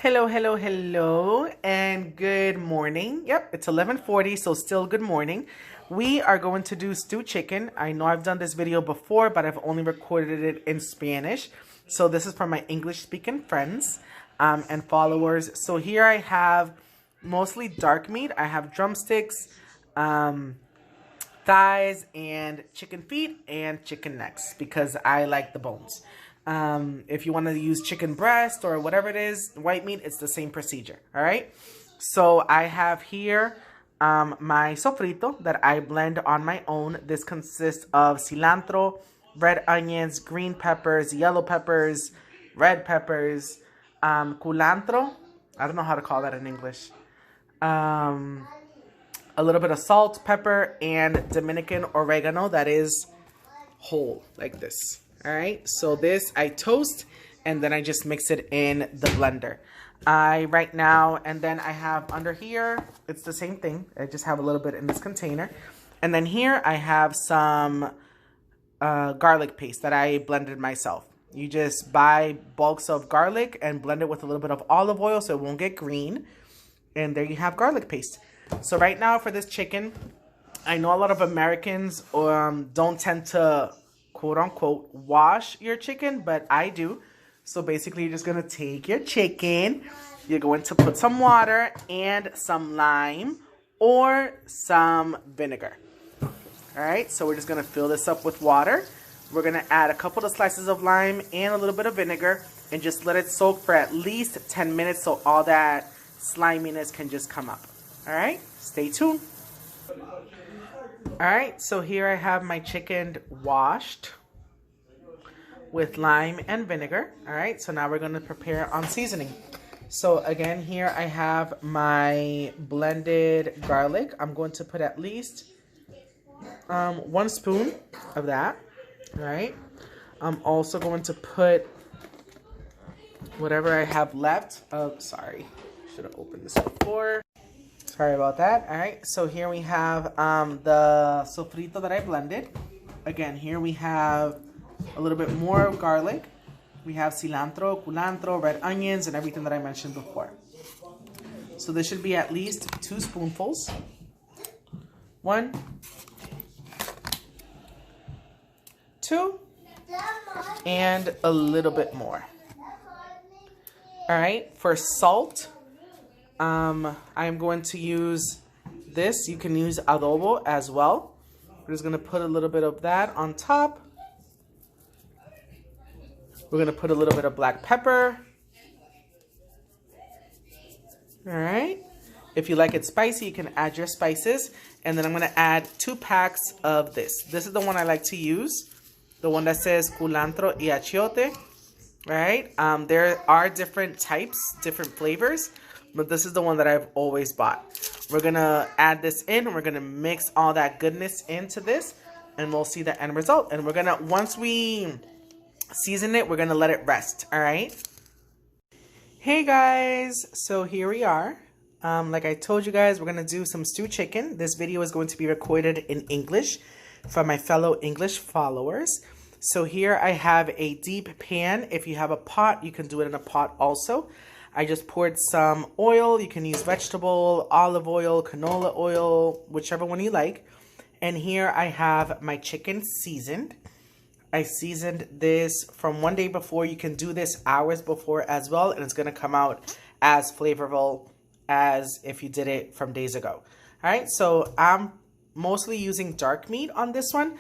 Hello, hello, hello, and good morning. Yep, it's 11:40, so still good morning. We are going to do stewed chicken. I know I've done this video before, but I've only recorded it in Spanish. So this is for my English-speaking friends and followers. So here I have mostly dark meat. I have drumsticks, thighs, and chicken feet and chicken necks because I like the bones. If you want to use chicken breast or whatever it is, white meat, it's the same procedure. All right. So I have here my sofrito that I blend on my own. This consists of cilantro, red onions, green peppers, yellow peppers, red peppers, culantro. I don't know how to call that in English. A little bit of salt, pepper, and Dominican oregano that is whole like this. All right, so this I toast and then I just mix it in the blender. Right now, and then I have under here, it's the same thing. I just have a little bit in this container. And then here I have some garlic paste that I blended myself. You just buy bulks of garlic and blend it with a little bit of olive oil so it won't get green. And there you have garlic paste. So right now for this chicken, I know a lot of Americans don't tend to quote unquote wash your chicken, but I do. So basically you're just going to take your chicken, you're going to put some water and some lime or some vinegar. All right, so we're just going to fill this up with water. We're going to add a couple of slices of lime and a little bit of vinegar and just let it soak for at least 10 minutes so all that sliminess can just come up. All right, stay tuned. All right, so here I have my chicken washed with lime and vinegar. All right, so now we're going to prepare on seasoning. So again, here I have my blended garlic. I'm going to put at least 1 spoon of that. All right, I'm also going to put whatever I have left. Sorry, should have opened this before. Sorry about that. All right, so here we have the sofrito that I blended. Again, here we have a little bit more garlic. We have cilantro, culantro, red onions, and everything that I mentioned before. So this should be at least 2 spoonfuls. 1, 2, and a little bit more. All right, for salt, I'm going to use this. You can use adobo as well. We're just going to put a little bit of that on top. We're going to put a little bit of black pepper. All right. If you like it spicy, you can add your spices. And then I'm going to add 2 packs of this. This is the one I like to use. The one that says culantro y achiote. All right. There are different types, different flavors. But this is the one that I've always bought. We're going to add this in. And we're going to mix all that goodness into this. And we'll see the end result. And we're going to, once we season it, we're going to let it rest. All right. Hey guys. So here we are. Like I told you guys, we're going to do some stewed chicken. This video is going to be recorded in English for my fellow English followers. So here I have a deep pan. If you have a pot, you can do it in a pot also. I just poured some oil. You can use vegetable, olive oil, canola oil, whichever one you like. And here I have my chicken seasoned. I seasoned this from 1 day before. You can do this hours before as well, and it's going to come out as flavorful as if you did it from days ago. All right, so I'm mostly using dark meat on this one.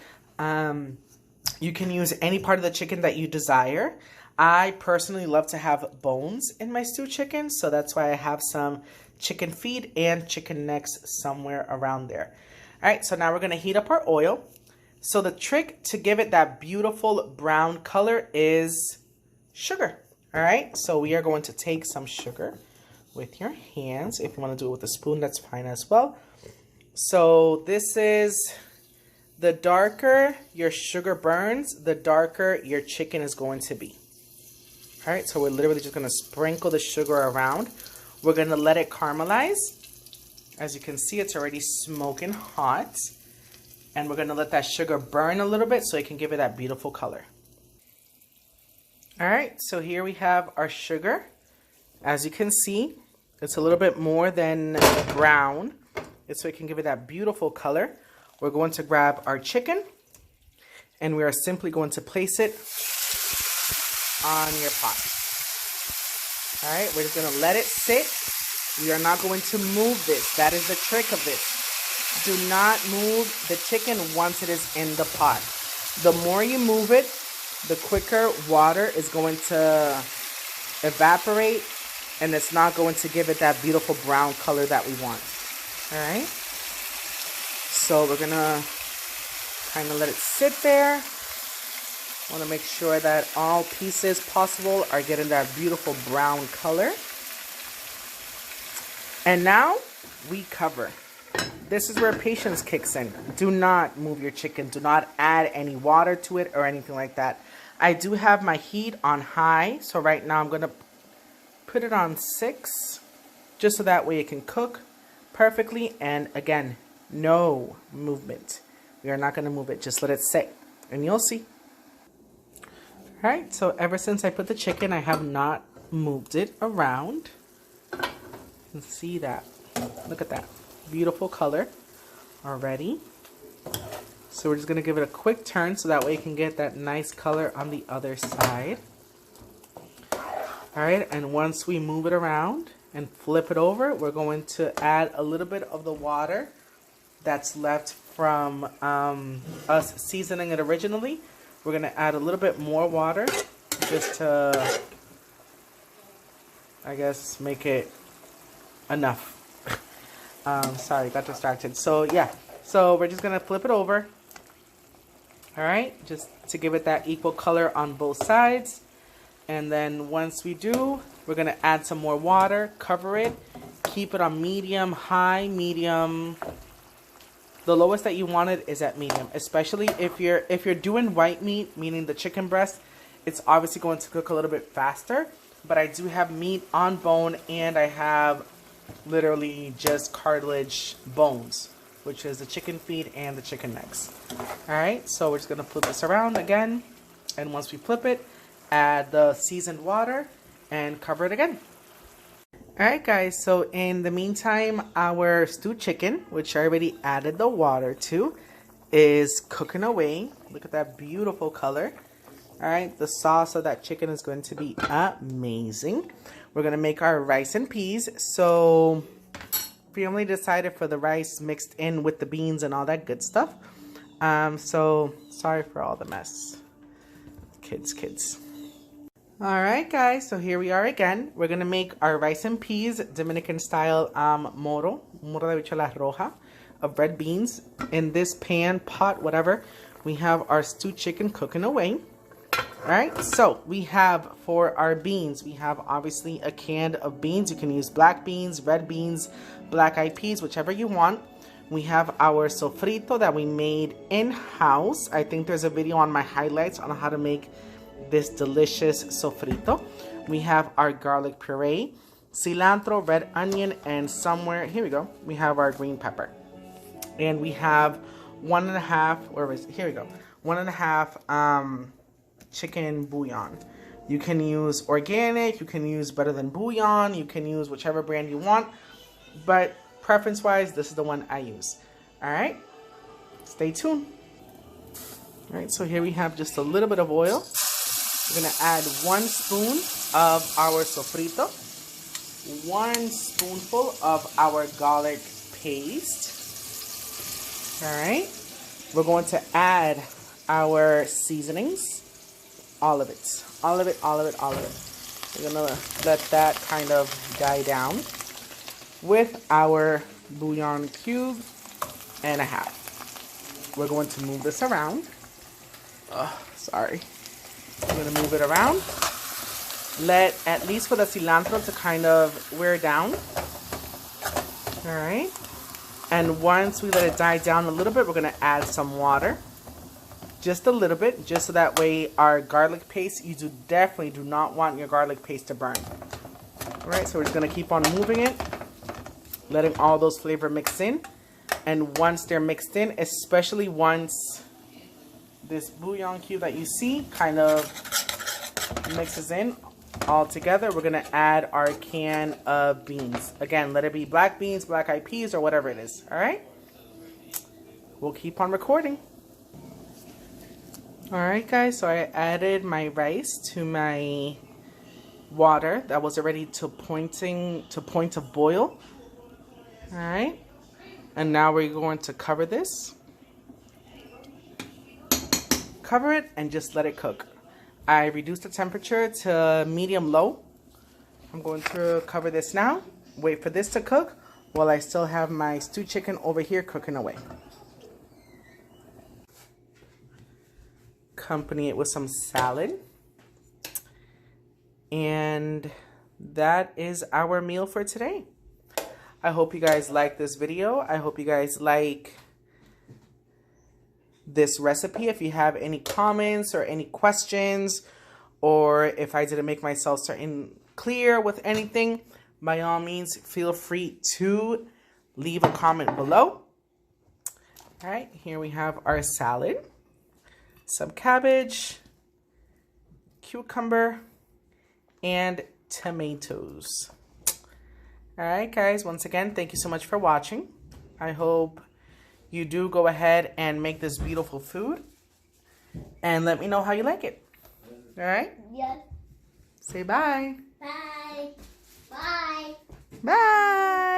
You can use any part of the chicken that you desire. I personally love to have bones in my stewed chicken, so that's why I have some chicken feet and chicken necks somewhere around there. All right, so now we're going to heat up our oil. So the trick to give it that beautiful brown color is sugar. All right, so we are going to take some sugar with your hands. If you want to do it with a spoon, that's fine as well. So this is, the darker your sugar burns, the darker your chicken is going to be. All right, so we're literally just going to sprinkle the sugar around. We're going to let it caramelize. As you can see, it's already smoking hot. And we're going to let that sugar burn a little bit so it can give it that beautiful color. All right, so here we have our sugar. As you can see, it's a little bit more than brown. It's so it can give it that beautiful color. We're going to grab our chicken and we are simply going to place it on your pot. All right, we're just gonna let it sit. We are not going to move this. That is the trick of this. Do not move the chicken once it is in the pot. The more you move it, the quicker water is going to evaporate and it's not going to give it that beautiful brown color that we want. All right, so we're gonna kind of let it sit there. Want to make sure that all pieces possible are getting that beautiful brown color. And now we cover. This is where patience kicks in. Do not move your chicken. Do not add any water to it or anything like that. I do have my heat on high, so right now I'm going to put it on 6, just so that way it can cook perfectly. And again, no movement. We are not going to move it. Just let it sit and you'll see. All right, so ever since I put the chicken, I have not moved it around. You can see that. Look at that. Beautiful color already. So we're just going to give it a quick turn so that way you can get that nice color on the other side. All right, and once we move it around and flip it over, we're going to add a little bit of the water that's left from us seasoning it originally. We're going to add a little bit more water just to, I guess, make it enough. Sorry, got distracted. So yeah, so we're just going to flip it over. All right, just to give it that equal color on both sides. And then once we do, we're going to add some more water, cover it, keep it on medium, high, medium. The lowest that you want it is at medium, especially if you're doing white meat, meaning the chicken breast, it's obviously going to cook a little bit faster. But I do have meat on bone and I have literally just cartilage bones, which is the chicken feet and the chicken necks. All right, so we're just gonna flip this around again. And once we flip it, add the seasoned water and cover it again. Alright guys, so in the meantime, our stewed chicken, which I already added the water to, is cooking away. Look at that beautiful color. Alright, the sauce of that chicken is going to be amazing. We're going to make our rice and peas. So, family decided for the rice mixed in with the beans and all that good stuff. So, sorry for all the mess. Kids. Alright guys, so here we are again. We're going to make our rice and peas, Dominican style moro de habichuela roja, of red beans. In this pan, pot, whatever, we have our stewed chicken cooking away. Alright, so we have for our beans, we have obviously a can of beans. You can use black beans, red beans, black-eyed peas, whichever you want. We have our sofrito that we made in-house. I think there's a video on my highlights on how to make this delicious sofrito. We have our garlic puree, cilantro, red onion, and somewhere, here we go, we have our green pepper. And we have 1.5, where is it? Here we go, 1.5 chicken bouillon. You can use organic, you can use Better Than Bouillon, you can use whichever brand you want, but preference-wise, this is the one I use. All right, stay tuned. All right, so here we have just a little bit of oil. We're going to add 1 spoon of our sofrito, 1 spoonful of our garlic paste. All right, we're going to add our seasonings, all of it. We're going to let that kind of die down with our bouillon cube and a half. We're going to move this around. Sorry. I'm going to move it around. Let, at least for the cilantro to kind of wear down. All right. And once we let it die down a little bit, we're going to add some water. Just a little bit, just so that way our garlic paste, you definitely do not want your garlic paste to burn. All right, so we're just going to keep on moving it, letting all those flavor mix in. And once they're mixed in, especially once this bouillon cube that you see kind of mixes in, all together, we're going to add our can of beans. Again, let it be black beans, black eyed peas, or whatever it is. All right? We'll keep on recording. All right, guys, so I added my rice to my water that was already to point of boil. All right, and now we're going to cover this. Cover it and just let it cook. I reduced the temperature to medium-low. I'm going to cover this now. Wait for this to cook while I still have my stewed chicken over here cooking away. Accompany it with some salad. And that is our meal for today. I hope you guys like this video. I hope you guys like this recipe. If you have any comments or any questions, or if I didn't make myself certain clear with anything, by all means, feel free to leave a comment below. All right, here we have our salad, some cabbage, cucumber, and tomatoes. All right, guys, once again, thank you so much for watching. I hope you do go ahead and make this beautiful food. And let me know how you like it. All right? Yes. Say bye. Bye. Bye. Bye.